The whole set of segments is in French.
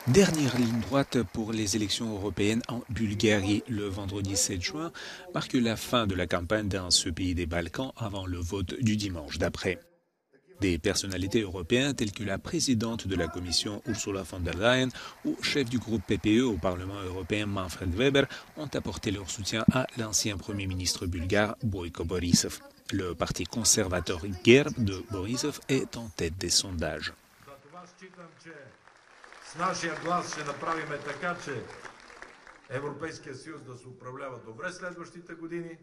Dernière ligne droite pour les élections européennes en Bulgarie. Le vendredi 7 juin marque la fin de la campagne dans ce pays des Balkans avant le vote du dimanche d'après. Des personnalités européennes telles que la présidente de la Commission Ursula von der Leyen ou chef du groupe PPE au Parlement européen Manfred Weber ont apporté leur soutien à l'ancien Premier ministre bulgare Boyko Borisov. Le parti conservateur GERB de Borisov est en tête des sondages. С нашия глас ще направим така, че Европейския съюз да се управлява добре следващите години.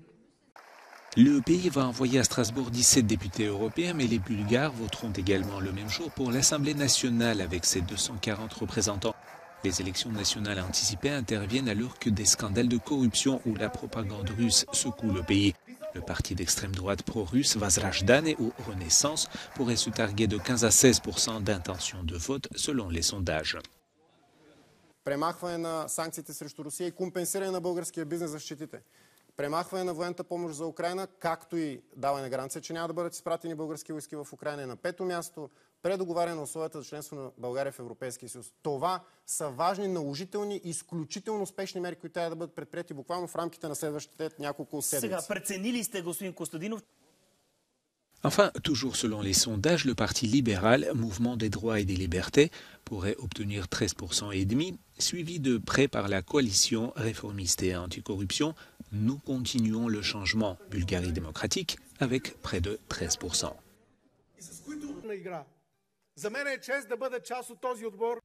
Le pays va envoyer à Strasbourg 17 députés européens, mais les Bulgares voteront également le même jour pour l'Assemblée nationale avec ses 240 représentants. Les élections nationales anticipées interviennent alors que des scandales de corruption ou la propagande russe secouent le pays. Le parti d'extrême droite pro-russe Vazrajdane ou Renaissance pourrait se targuer de 15 à 16% d'intention de vote selon les sondages. Премахване на санкциите срещу Русия и компенсиране на българския бизнес за щетите. Премахване на военната помощ за Украйна, както и даване на гаранция, че няма да бъдат изпратени български войски в Украйна. И на пето място, предоговаряне на условията за членство на България в Европейския съюз. Това са важни, наложителни и изключително успешни мерки, които трябва да бъдат предприяти буквално в рамките на следващите няколко седмици. Сега, преценили сте, господин Костадинов? Enfin, toujours selon les sondages, le parti libéral, Mouvement des droits et des libertés, pourrait obtenir 13% et demi, suivi de près par la coalition réformiste et anticorruption. Nous continuons le changement Bulgarie démocratique avec près de 13%. За мен е чест да бъда част от този отбор